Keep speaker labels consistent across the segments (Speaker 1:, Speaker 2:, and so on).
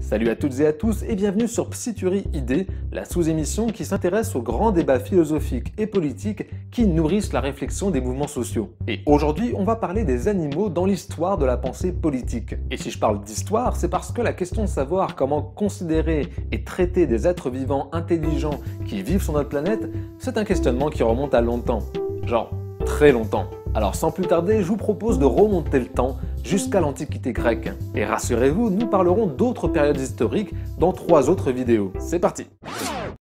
Speaker 1: Salut à toutes et à tous et bienvenue sur Psyturie Idées, la sous-émission qui s'intéresse aux grands débats philosophiques et politiques qui nourrissent la réflexion des mouvements sociaux. Et aujourd'hui, on va parler des animaux dans l'histoire de la pensée politique. Et si je parle d'histoire, c'est parce que la question de savoir comment considérer et traiter des êtres vivants intelligents qui vivent sur notre planète, c'est un questionnement qui remonte à longtemps. Genre, très longtemps. Alors sans plus tarder, je vous propose de remonter le temps jusqu'à l'Antiquité grecque. Et rassurez-vous, nous parlerons d'autres périodes historiques dans 3 autres vidéos. C'est parti!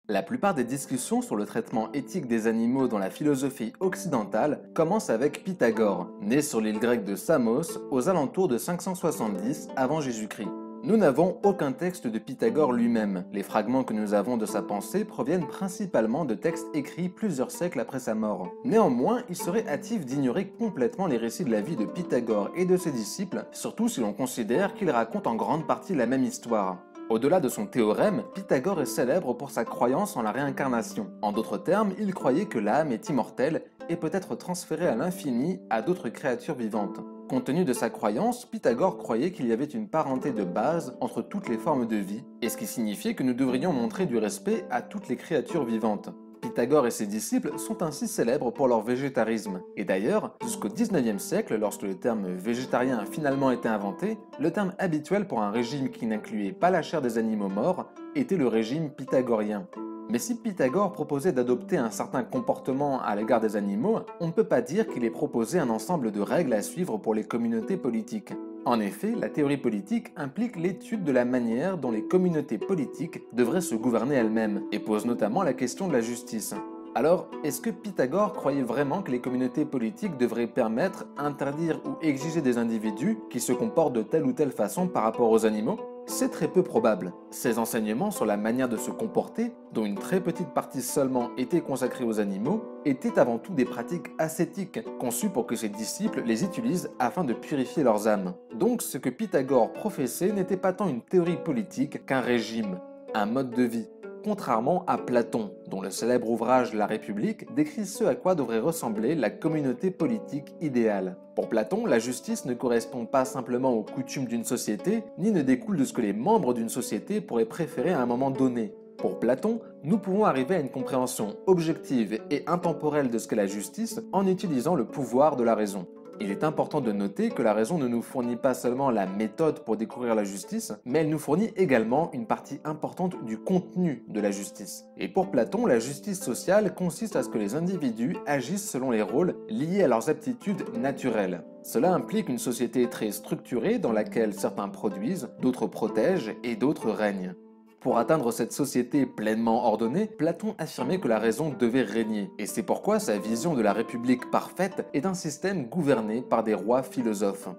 Speaker 1: La plupart des discussions sur le traitement éthique des animaux dans la philosophie occidentale commencent avec Pythagore, né sur l'île grecque de Samos aux alentours de 570 avant Jésus-Christ. Nous n'avons aucun texte de Pythagore lui-même. Les fragments que nous avons de sa pensée proviennent principalement de textes écrits plusieurs siècles après sa mort. Néanmoins, il serait hâtif d'ignorer complètement les récits de la vie de Pythagore et de ses disciples, surtout si l'on considère qu'ils racontent en grande partie la même histoire. Au-delà de son théorème, Pythagore est célèbre pour sa croyance en la réincarnation. En d'autres termes, il croyait que l'âme est immortelle et peut être transférée à l'infini à d'autres créatures vivantes. Compte tenu de sa croyance, Pythagore croyait qu'il y avait une parenté de base entre toutes les formes de vie, et ce qui signifiait que nous devrions montrer du respect à toutes les créatures vivantes. Pythagore et ses disciples sont ainsi célèbres pour leur végétarisme. Et d'ailleurs, jusqu'au 19e siècle, lorsque le terme végétarien a finalement été inventé, le terme habituel pour un régime qui n'incluait pas la chair des animaux morts était le régime pythagorien. Mais si Pythagore proposait d'adopter un certain comportement à l'égard des animaux, on ne peut pas dire qu'il ait proposé un ensemble de règles à suivre pour les communautés politiques. En effet, la théorie politique implique l'étude de la manière dont les communautés politiques devraient se gouverner elles-mêmes, et pose notamment la question de la justice. Alors, est-ce que Pythagore croyait vraiment que les communautés politiques devraient permettre, interdire ou exiger des individus qui se comportent de telle ou telle façon par rapport aux animaux ? C'est très peu probable. Ces enseignements sur la manière de se comporter, dont une très petite partie seulement était consacrée aux animaux, étaient avant tout des pratiques ascétiques, conçues pour que ses disciples les utilisent afin de purifier leurs âmes. Donc ce que Pythagore professait n'était pas tant une théorie politique qu'un régime, un mode de vie. Contrairement à Platon, dont le célèbre ouvrage La République décrit ce à quoi devrait ressembler la communauté politique idéale. Pour Platon, la justice ne correspond pas simplement aux coutumes d'une société, ni ne découle de ce que les membres d'une société pourraient préférer à un moment donné. Pour Platon, nous pouvons arriver à une compréhension objective et intemporelle de ce qu'est la justice en utilisant le pouvoir de la raison. Il est important de noter que la raison ne nous fournit pas seulement la méthode pour découvrir la justice, mais elle nous fournit également une partie importante du contenu de la justice. Et pour Platon, la justice sociale consiste à ce que les individus agissent selon les rôles liés à leurs aptitudes naturelles. Cela implique une société très structurée dans laquelle certains produisent, d'autres protègent et d'autres règnent. Pour atteindre cette société pleinement ordonnée, Platon affirmait que la raison devait régner, et c'est pourquoi sa vision de la République parfaite est un système gouverné par des rois philosophes.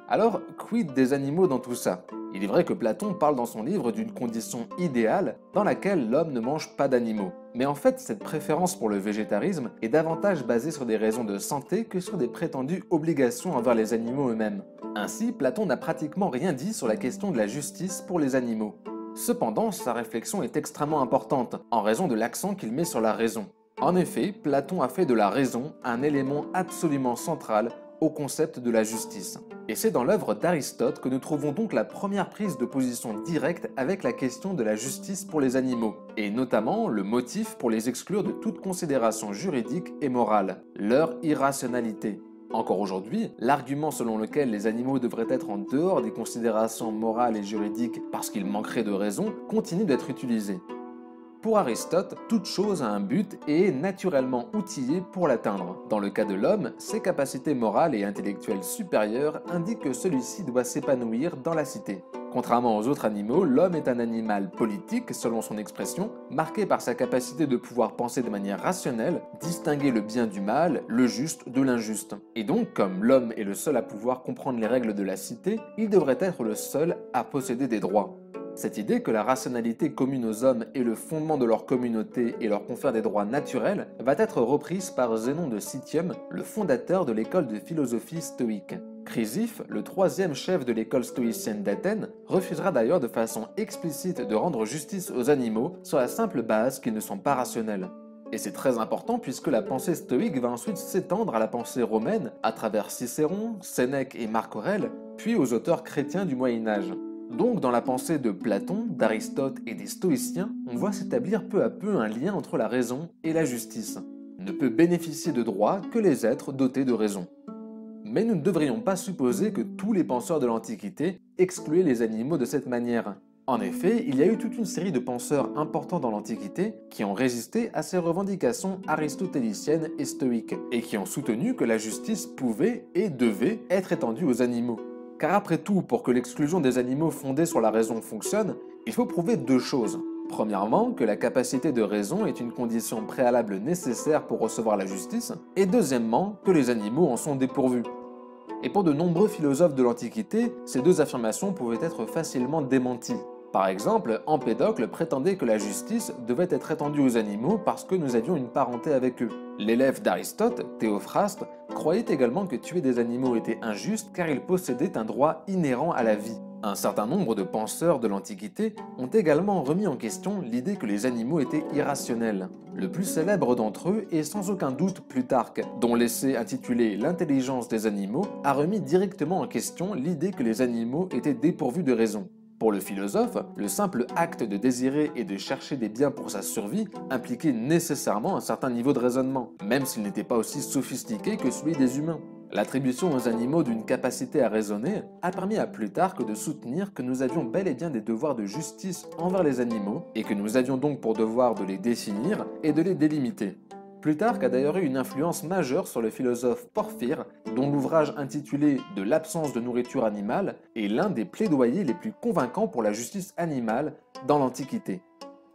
Speaker 1: Alors, quid des animaux dans tout ça? Il est vrai que Platon parle dans son livre d'une condition idéale dans laquelle l'homme ne mange pas d'animaux. Mais en fait, cette préférence pour le végétarisme est davantage basée sur des raisons de santé que sur des prétendues obligations envers les animaux eux-mêmes. Ainsi, Platon n'a pratiquement rien dit sur la question de la justice pour les animaux. Cependant, sa réflexion est extrêmement importante, en raison de l'accent qu'il met sur la raison. En effet, Platon a fait de la raison un élément absolument central au concept de la justice. Et c'est dans l'œuvre d'Aristote que nous trouvons donc la première prise de position directe avec la question de la justice pour les animaux, et notamment le motif pour les exclure de toute considération juridique et morale, leur irrationalité. Encore aujourd'hui, l'argument selon lequel les animaux devraient être en dehors des considérations morales et juridiques parce qu'ils manqueraient de raison continue d'être utilisé. Pour Aristote, toute chose a un but et est naturellement outillée pour l'atteindre. Dans le cas de l'homme, ses capacités morales et intellectuelles supérieures indiquent que celui-ci doit s'épanouir dans la cité. Contrairement aux autres animaux, l'homme est un animal politique, selon son expression, marqué par sa capacité de pouvoir penser de manière rationnelle, distinguer le bien du mal, le juste de l'injuste. Et donc, comme l'homme est le seul à pouvoir comprendre les règles de la cité, il devrait être le seul à posséder des droits. Cette idée que la rationalité commune aux hommes est le fondement de leur communauté et leur confère des droits naturels va être reprise par Zénon de Citium, le fondateur de l'école de philosophie stoïque. Chrysippe, le 3e chef de l'école stoïcienne d'Athènes, refusera d'ailleurs de façon explicite de rendre justice aux animaux sur la simple base qu'ils ne sont pas rationnels. Et c'est très important puisque la pensée stoïque va ensuite s'étendre à la pensée romaine à travers Cicéron, Sénèque et Marc Aurèle, puis aux auteurs chrétiens du Moyen Âge. Donc dans la pensée de Platon, d'Aristote et des stoïciens, on voit s'établir peu à peu un lien entre la raison et la justice. Ne peut bénéficier de droits que les êtres dotés de raison. Mais nous ne devrions pas supposer que tous les penseurs de l'Antiquité excluaient les animaux de cette manière. En effet, il y a eu toute une série de penseurs importants dans l'Antiquité qui ont résisté à ces revendications aristotéliciennes et stoïques, et qui ont soutenu que la justice pouvait et devait être étendue aux animaux. Car après tout, pour que l'exclusion des animaux fondée sur la raison fonctionne, il faut prouver deux choses. Premièrement, que la capacité de raison est une condition préalable nécessaire pour recevoir la justice, et deuxièmement, que les animaux en sont dépourvus. Et pour de nombreux philosophes de l'Antiquité, ces deux affirmations pouvaient être facilement démenties. Par exemple, Empédocle prétendait que la justice devait être étendue aux animaux parce que nous avions une parenté avec eux. L'élève d'Aristote, Théophraste, croyait également que tuer des animaux était injuste car ils possédaient un droit inhérent à la vie. Un certain nombre de penseurs de l'Antiquité ont également remis en question l'idée que les animaux étaient irrationnels. Le plus célèbre d'entre eux est sans aucun doute Plutarque, dont l'essai intitulé L'intelligence des animaux a remis directement en question l'idée que les animaux étaient dépourvus de raison. Pour le philosophe, le simple acte de désirer et de chercher des biens pour sa survie impliquait nécessairement un certain niveau de raisonnement, même s'il n'était pas aussi sophistiqué que celui des humains. L'attribution aux animaux d'une capacité à raisonner a permis à Plutarque de soutenir que nous avions bel et bien des devoirs de justice envers les animaux et que nous avions donc pour devoir de les définir et de les délimiter. Plutarque a d'ailleurs eu une influence majeure sur le philosophe Porphyre, dont l'ouvrage intitulé « De l'absence de nourriture animale » est l'un des plaidoyers les plus convaincants pour la justice animale dans l'Antiquité.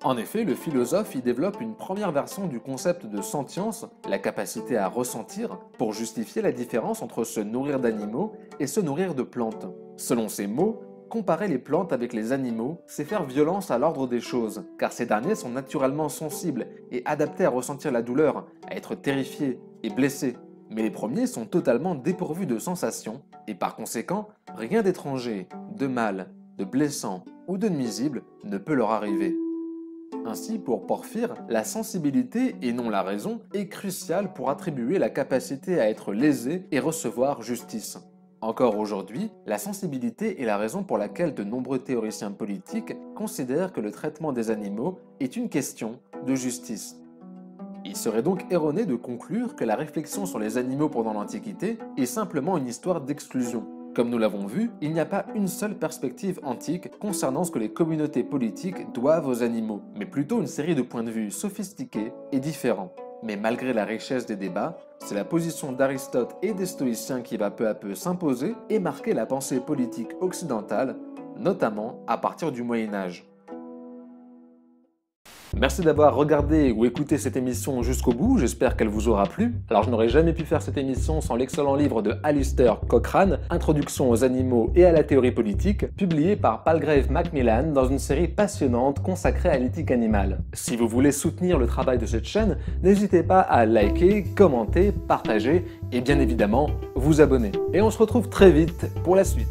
Speaker 1: En effet, le philosophe y développe une première version du concept de sentience, la capacité à ressentir, pour justifier la différence entre se nourrir d'animaux et se nourrir de plantes. Selon ces mots, comparer les plantes avec les animaux, c'est faire violence à l'ordre des choses, car ces derniers sont naturellement sensibles et adaptés à ressentir la douleur, à être terrifiés et blessés. Mais les premiers sont totalement dépourvus de sensations, et par conséquent, rien d'étranger, de mal, de blessant ou de nuisible ne peut leur arriver. Ainsi, pour Porphyre, la sensibilité et non la raison est cruciale pour attribuer la capacité à être lésé et recevoir justice. Encore aujourd'hui, la sensibilité est la raison pour laquelle de nombreux théoriciens politiques considèrent que le traitement des animaux est une question de justice. Il serait donc erroné de conclure que la réflexion sur les animaux pendant l'Antiquité est simplement une histoire d'exclusion. Comme nous l'avons vu, il n'y a pas une seule perspective antique concernant ce que les communautés politiques doivent aux animaux, mais plutôt une série de points de vue sophistiqués et différents. Mais malgré la richesse des débats, c'est la position d'Aristote et des stoïciens qui va peu à peu s'imposer et marquer la pensée politique occidentale, notamment à partir du Moyen Âge. Merci d'avoir regardé ou écouté cette émission jusqu'au bout, j'espère qu'elle vous aura plu. Alors je n'aurais jamais pu faire cette émission sans l'excellent livre de Alistair Cochrane, Introduction aux animaux et à la théorie politique, publié par Palgrave Macmillan dans une série passionnante consacrée à l'éthique animale. Si vous voulez soutenir le travail de cette chaîne, n'hésitez pas à liker, commenter, partager et bien évidemment vous abonner. Et on se retrouve très vite pour la suite.